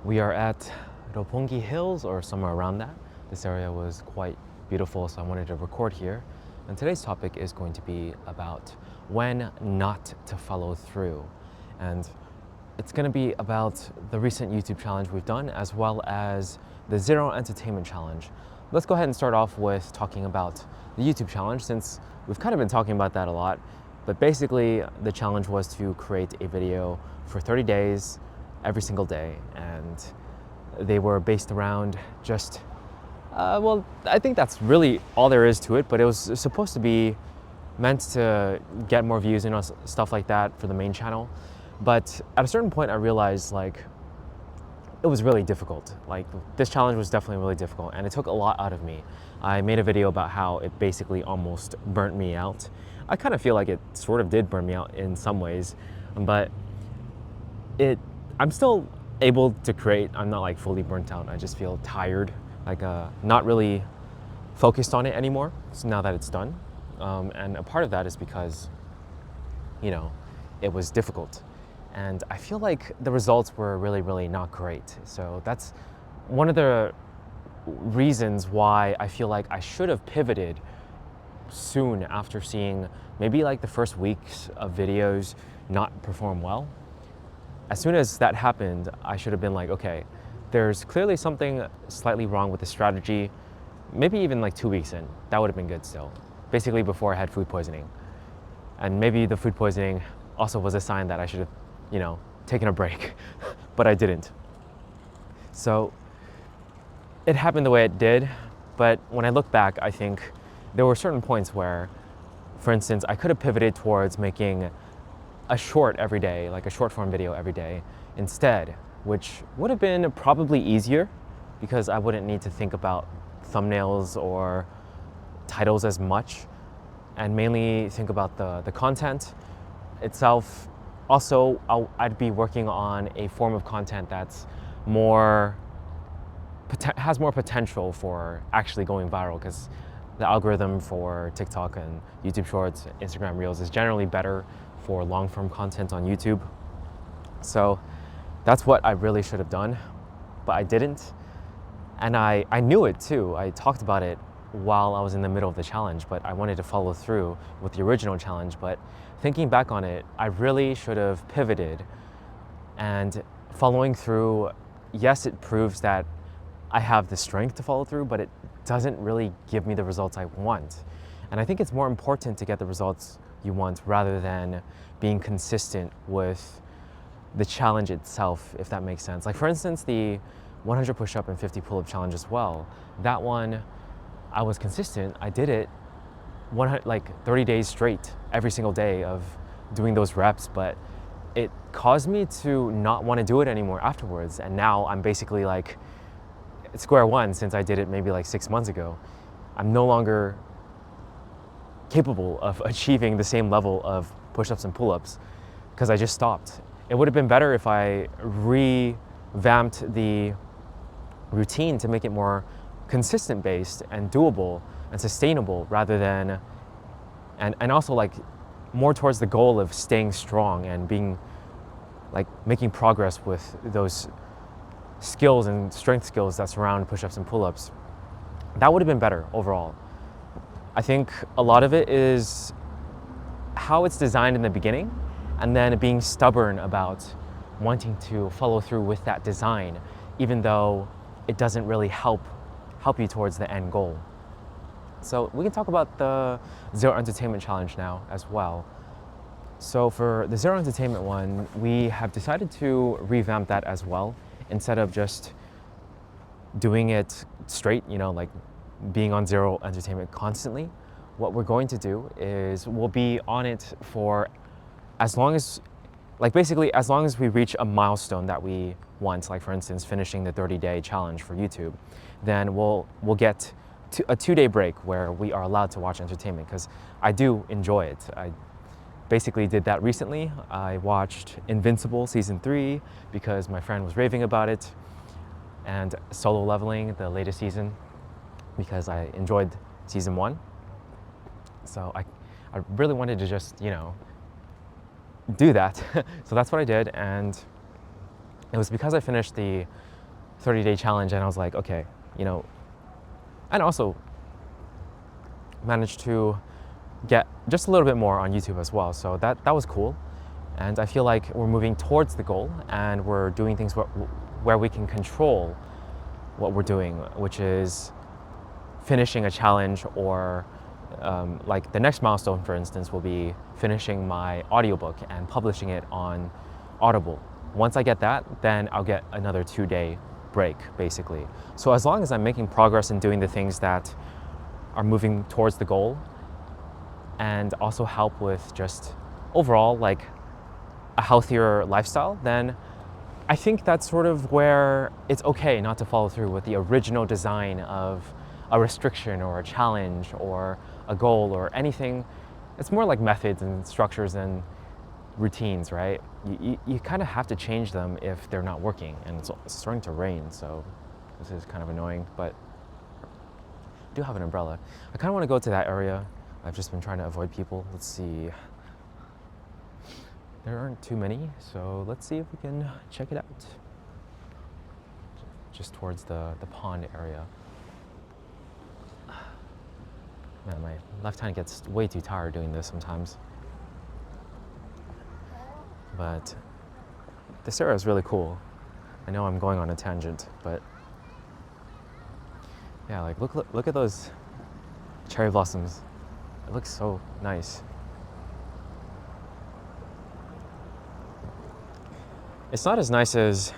We are at Roppongi Hills or somewhere around that. This area was quite beautiful, so I wanted to record here. And today's topic is going to be about when not to follow through. And it's going to be about the recent YouTube challenge we've done, as well as the Zero Entertainment Challenge. Let's go ahead and start off with talking about the YouTube challenge, since we've kind of been talking about that a lot. But basically, the challenge was to create a video for 30 days, every single day. And they were based around just, well, I think that's really all there is to it, but it was supposed to be meant to get more views and stuff like that for the main channel. But at a certain point, I realized like it was really difficult. Like this challenge was definitely really difficult and it took a lot out of me. I made a video about how it basically almost burnt me out. I kind of feel like it sort of did burn me out in some ways, but I'm still able to create. I'm not like fully burnt out. I just feel tired, like not really focused on it anymore. So now that it's done. And a part of that is because, you know, it was difficult. And I feel like the results were really, really not great. So that's one of the reasons why I feel like I should have pivoted soon after seeing maybe like the first weeks of videos not perform well. As soon as that happened, I should have been like, okay, there's clearly something slightly wrong with the strategy. Maybe even like 2 weeks in, that would have been good still. Basically before I had food poisoning. And maybe the food poisoning also was a sign that I should have, you know, taken a break, but I didn't. So it happened the way it did, but when I look back, I think there were certain points where, for instance, I could have pivoted towards making a short every day, like a short form video every day instead, which would have been probably easier because I wouldn't need to think about thumbnails or titles as much and mainly think about the content itself. Also, I'd be working on a form of content that's has more potential for actually going viral, because the algorithm for TikTok and YouTube Shorts, Instagram Reels is generally better for long-form content on YouTube. So that's what I really should have done, but I didn't. And I knew it too. I talked about it while I was in the middle of the challenge, but I wanted to follow through with the original challenge. But thinking back on it, I really should have pivoted and following through. Yes, it proves that I have the strength to follow through, but it doesn't really give me the results I want. And I think it's more important to get the results you want rather than being consistent with the challenge itself, if that makes sense. Like for instance, the 100 push-up and 50 pull-up challenge as well. That one, I was consistent. I did it 30 days straight, every single day of doing those reps, but it caused me to not want to do it anymore afterwards. And now I'm basically like at square one since I did it maybe like 6 months ago. I'm no longer capable of achieving the same level of push-ups and pull-ups because I just stopped. It would have been better if I revamped the routine to make it more consistent based and doable and sustainable rather than, and also like more towards the goal of staying strong and being like making progress with those skills and strength skills that surround push-ups and pull-ups. That would have been better overall. I think a lot of it is how it's designed in the beginning and then being stubborn about wanting to follow through with that design, even though it doesn't really help you towards the end goal. So we can talk about the Zero Entertainment Challenge now as well. So for the Zero Entertainment one, we have decided to revamp that as well. Instead of just doing it straight, you know, like being on Zero Entertainment constantly, what we're going to do is we'll be on it for as long as, like basically as long as we reach a milestone that we want, like for instance, finishing the 30-day challenge for YouTube, then we'll get a 2-day break where we are allowed to watch entertainment, because I do enjoy it. I basically did that recently. I watched Invincible season 3 because my friend was raving about it, and Solo Leveling, the latest season, because I enjoyed season 1. So I really wanted to just, you know, do that. So that's what I did, and it was because I finished the 30-day challenge and I was like, okay, you know, and also managed to get just a little bit more on YouTube as well. So that was cool. And I feel like we're moving towards the goal and we're doing things where we can control what we're doing, which is finishing a challenge or like the next milestone, for instance, will be finishing my audiobook and publishing it on Audible. Once I get that, then I'll get another 2-day break, basically. So as long as I'm making progress in doing the things that are moving towards the goal and also help with just overall like a healthier lifestyle, then I think that's sort of where it's okay not to follow through with the original design of a restriction or a challenge or a goal or anything. It's more like methods and structures and routines, right? You kind of have to change them if they're not working, and it's starting to rain, so this is kind of annoying, but I do have an umbrella. I kind of want to go to that area. I've just been trying to avoid people. Let's see. There aren't too many, so let's see if we can check it out. Just towards the pond area. Man, my left hand gets way too tired doing this sometimes. But this area is really cool. I know I'm going on a tangent, but yeah, like look at those cherry blossoms. It looks so nice. It's not as nice as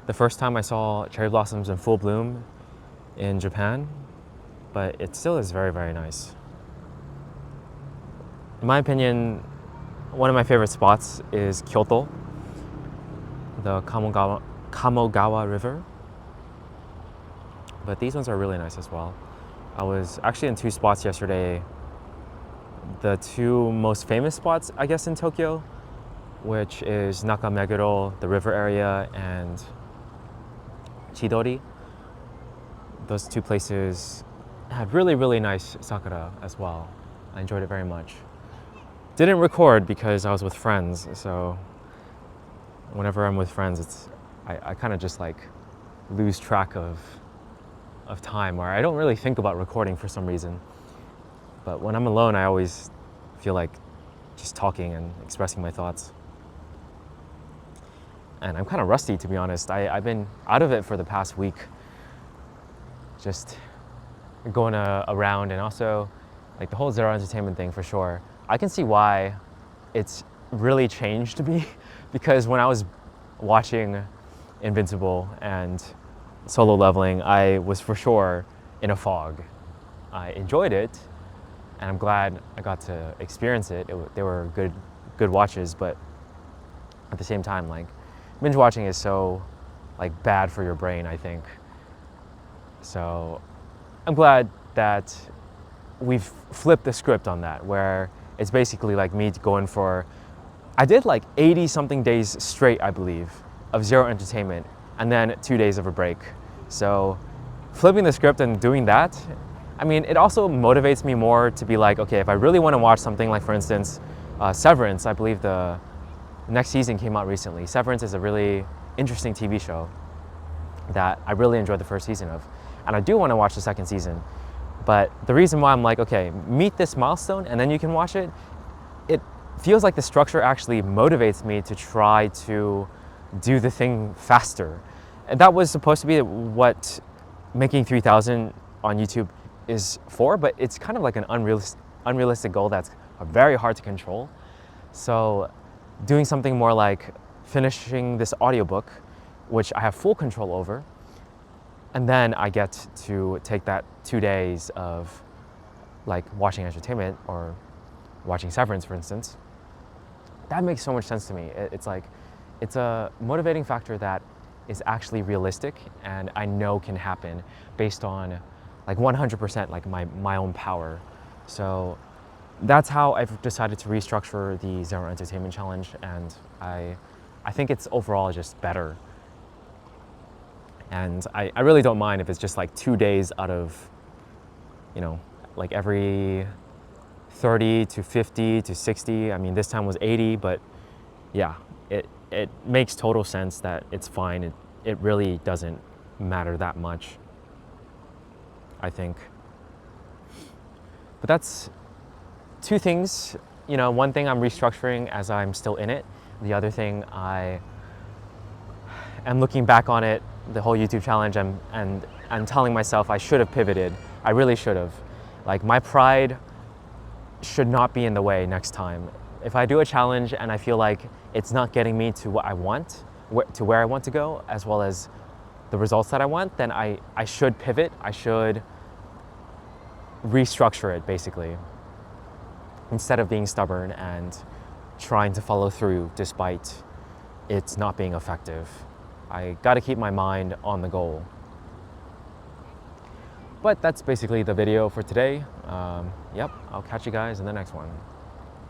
the first time I saw cherry blossoms in full bloom in Japan, but it still is very, very nice. In my opinion, one of my favorite spots is Kyoto, the Kamogawa River. But these ones are really nice as well. I was actually in 2 spots yesterday. The 2 most famous spots, I guess, in Tokyo, which is Nakameguro, the river area, and Chidori. Those 2 places had really, really nice sakura as well. I enjoyed it very much. Didn't record because I was with friends, so whenever I'm with friends, I kind of just like lose track of time, or I don't really think about recording for some reason. But when I'm alone, I always feel like just talking and expressing my thoughts. And I'm kind of rusty, to be honest. I've been out of it for the past week, just going around, and also like the whole Zero Entertainment thing for sure. I can see why it's really changed me because when I was watching Invincible and Solo Leveling, I was for sure in a fog. I enjoyed it, and I'm glad I got to experience it. They were good watches, but at the same time, like, binge watching is so like bad for your brain, I think. So I'm glad that we've flipped the script on that, where it's basically like me going for, I did like 80 something days straight, I believe, of Zero Entertainment, and then 2 days of a break. So flipping the script and doing that, I mean, it also motivates me more to be like, okay, if I really want to watch something, like for instance, Severance, I believe the next season came out recently. Severance is a really interesting TV show that I really enjoyed the first season of, and I do want to watch the second season. But the reason why I'm like, okay, meet this milestone and then you can watch it, it feels like the structure actually motivates me to try to do the thing faster. And that was supposed to be what making 3,000 on YouTube is for, but it's kind of like an unrealistic goal that's very hard to control. So doing something more like finishing this audiobook, which I have full control over, and then I get to take that 2 days of like watching entertainment or watching Severance, for instance. That makes so much sense to me. It's like, it's a motivating factor that is actually realistic and I know can happen based on like 100% like my own power. So that's how I've decided to restructure the Zero Entertainment Challenge, and I think it's overall just better. And I really don't mind if it's just like 2 days out of, you know, like every 30 to 50 to 60. I mean, this time was 80, but yeah, it makes total sense that it's fine. It really doesn't matter that much, I think. But that's two things. You know, one thing I'm restructuring as I'm still in it. The other thing, I am looking back on it, the whole YouTube challenge, and telling myself I should have pivoted. I really should have. Like, my pride should not be in the way next time. If I do a challenge and I feel like it's not getting me to what I want, to where I want to go, as well as the results that I want, then I should pivot. I should restructure it, basically, instead of being stubborn and trying to follow through despite it's not being effective. I gotta keep my mind on the goal. But that's basically the video for today. Yep, I'll catch you guys in the next one.